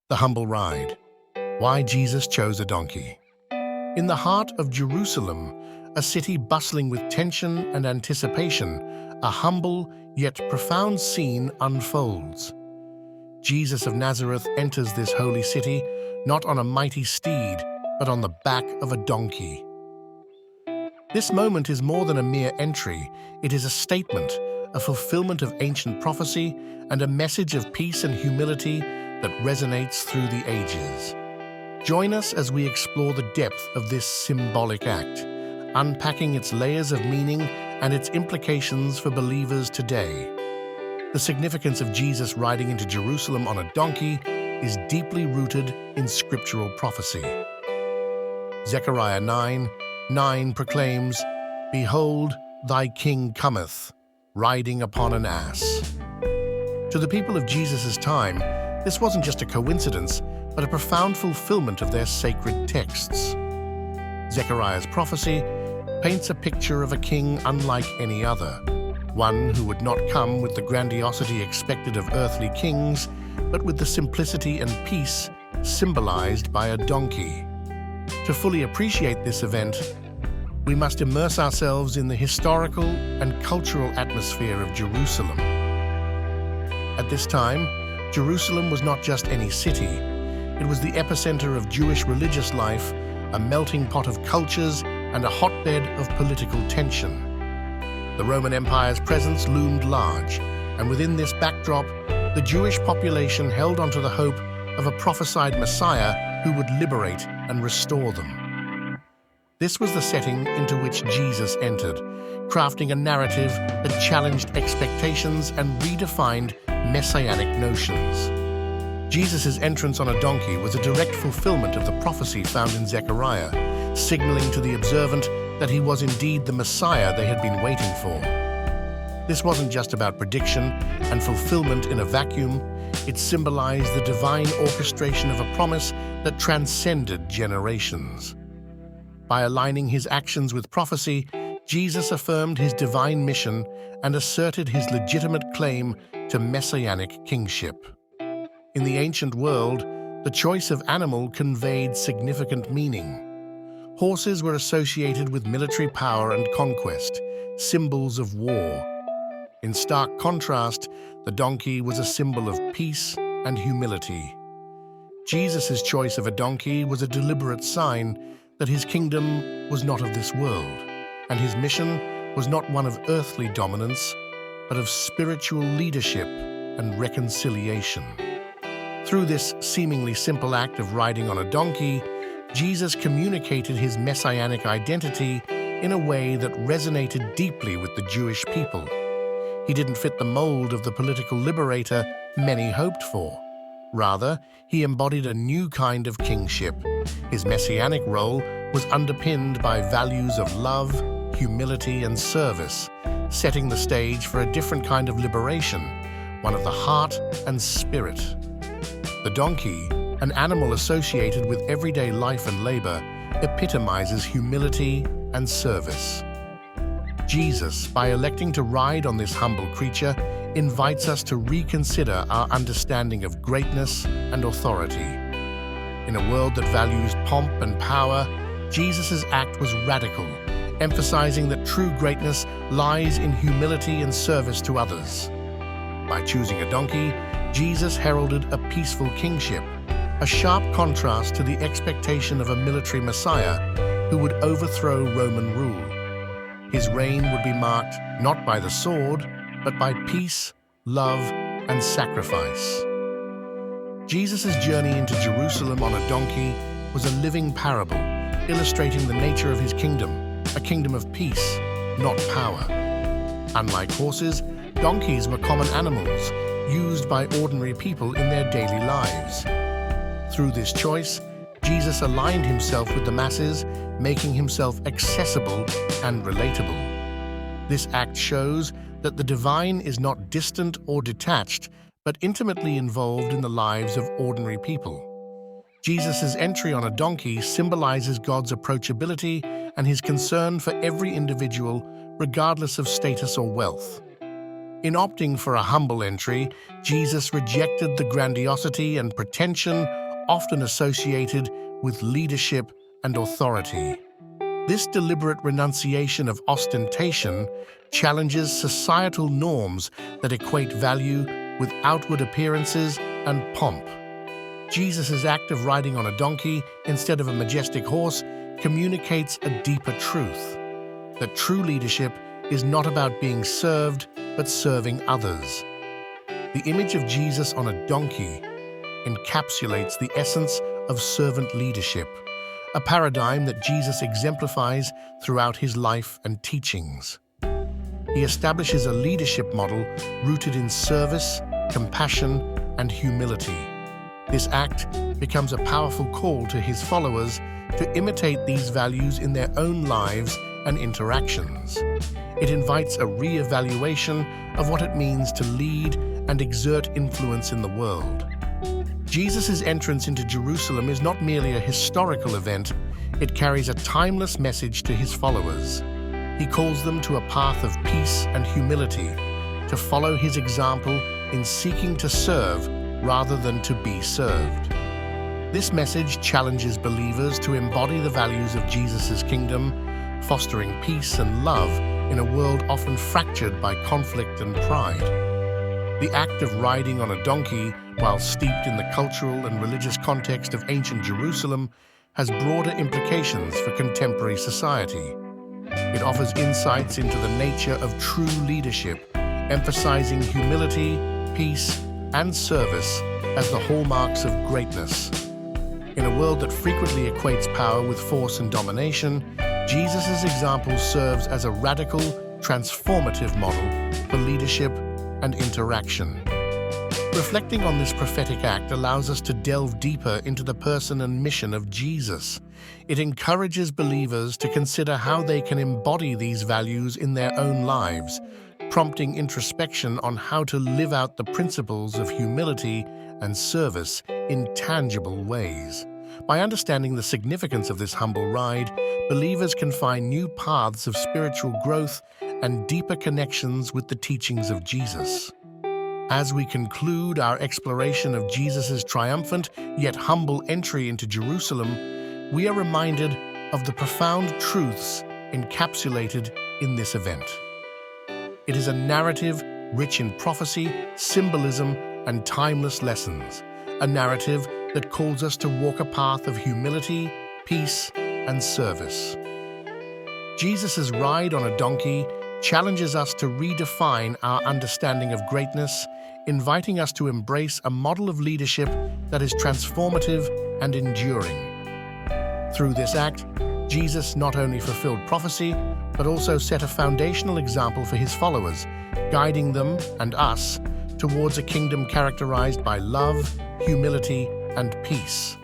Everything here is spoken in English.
The humble ride. Why Jesus chose a donkey. In the heart of Jerusalem, a city bustling with tension and anticipation, a humble yet profound scene unfolds. Jesus of Nazareth enters this holy city not on a mighty steed, but on the back of a donkey. This moment is more than a mere entry. It is a statement, a fulfillment of ancient prophecy, and a message of peace and humility that resonates through the ages. Join us as we explore the depth of this symbolic act, unpacking its layers of meaning and its implications for believers today. The significance of Jesus riding into Jerusalem on a donkey is deeply rooted in scriptural prophecy. Zechariah 9:9 proclaims, "Behold, thy king cometh, riding upon an ass." To the people of Jesus' time, this wasn't just a coincidence, but a profound fulfillment of their sacred texts. Zechariah's prophecy paints a picture of a king unlike any other, one who would not come with the grandiosity expected of earthly kings, but with the simplicity and peace symbolized by a donkey. To fully appreciate this event, we must immerse ourselves in the historical and cultural atmosphere of Jerusalem. At this time, Jerusalem was not just any city. It was the epicenter of Jewish religious life, a melting pot of cultures, and a hotbed of political tension. The Roman Empire's presence loomed large, and within this backdrop, the Jewish population held onto the hope of a prophesied Messiah who would liberate and restore them. This was the setting into which Jesus entered, crafting a narrative that challenged expectations and redefined Messianic notions. Jesus' entrance on a donkey was a direct fulfillment of the prophecy found in Zechariah, signaling to the observant that he was indeed the Messiah they had been waiting for. This wasn't just about prediction and fulfillment in a vacuum. It symbolized the divine orchestration of a promise that transcended generations. By aligning his actions with prophecy, Jesus affirmed his divine mission and asserted his legitimate claim to messianic kingship. In the ancient world, the choice of animal conveyed significant meaning. Horses were associated with military power and conquest, symbols of war. In stark contrast, the donkey was a symbol of peace and humility. Jesus' choice of a donkey was a deliberate sign that his kingdom was not of this world, and his mission was not one of earthly dominance, but of spiritual leadership and reconciliation. Through this seemingly simple act of riding on a donkey, Jesus communicated his Messianic identity in a way that resonated deeply with the Jewish people. He didn't fit the mold of the political liberator many hoped for. Rather, he embodied a new kind of kingship. His messianic role was underpinned by values of love, humility, and service, setting the stage for a different kind of liberation, one of the heart and spirit. The donkey, an animal associated with everyday life and labor, epitomizes humility and service. Jesus, by electing to ride on this humble creature, invites us to reconsider our understanding of greatness and authority. In a world that values pomp and power, Jesus' act was radical, emphasizing that true greatness lies in humility and service to others. By choosing a donkey, Jesus heralded a peaceful kingship, a sharp contrast to the expectation of a military Messiah who would overthrow Roman rule. His reign would be marked not by the sword, but by peace, love, and sacrifice. Jesus' journey into Jerusalem on a donkey was a living parable, illustrating the nature of his kingdom, a kingdom of peace, not power. Unlike horses, donkeys were common animals, used by ordinary people in their daily lives. Through this choice, Jesus aligned himself with the masses, making himself accessible and relatable. This act shows that the divine is not distant or detached, but intimately involved in the lives of ordinary people. Jesus' entry on a donkey symbolizes God's approachability and his concern for every individual, regardless of status or wealth. In opting for a humble entry, Jesus rejected the grandiosity and pretension often associated with leadership and authority. This deliberate renunciation of ostentation challenges societal norms that equate value with outward appearances and pomp. Jesus' act of riding on a donkey instead of a majestic horse communicates a deeper truth: that true leadership is not about being served, but serving others. The image of Jesus on a donkey encapsulates the essence of servant leadership, a paradigm that Jesus exemplifies throughout his life and teachings. He establishes a leadership model rooted in service, compassion, and humility. This act becomes a powerful call to his followers to imitate these values in their own lives and interactions. It invites a re-evaluation of what it means to lead and exert influence in the world. Jesus' entrance into Jerusalem is not merely a historical event, it carries a timeless message to his followers. He calls them to a path of peace and humility, to follow his example in seeking to serve rather than to be served. This message challenges believers to embody the values of Jesus' kingdom, fostering peace and love in a world often fractured by conflict and pride. The act of riding on a donkey, while steeped in the cultural and religious context of ancient Jerusalem, has broader implications for contemporary society. It offers insights into the nature of true leadership, emphasizing humility, peace, and service as the hallmarks of greatness. In a world that frequently equates power with force and domination, Jesus' example serves as a radical, transformative model for leadership and interaction. Reflecting on this prophetic act allows us to delve deeper into the person and mission of Jesus. It encourages believers to consider how they can embody these values in their own lives, prompting introspection on how to live out the principles of humility and service in tangible ways. By understanding the significance of this humble ride, believers can find new paths of spiritual growth and deeper connections with the teachings of Jesus. As we conclude our exploration of Jesus' triumphant yet humble entry into Jerusalem, we are reminded of the profound truths encapsulated in this event. It is a narrative rich in prophecy, symbolism, and timeless lessons, a narrative that calls us to walk a path of humility, peace, and service. Jesus' ride on a donkey challenges us to redefine our understanding of greatness, inviting us to embrace a model of leadership that is transformative and enduring. Through this act, Jesus not only fulfilled prophecy, but also set a foundational example for his followers, guiding them and us towards a kingdom characterized by love, humility, and peace.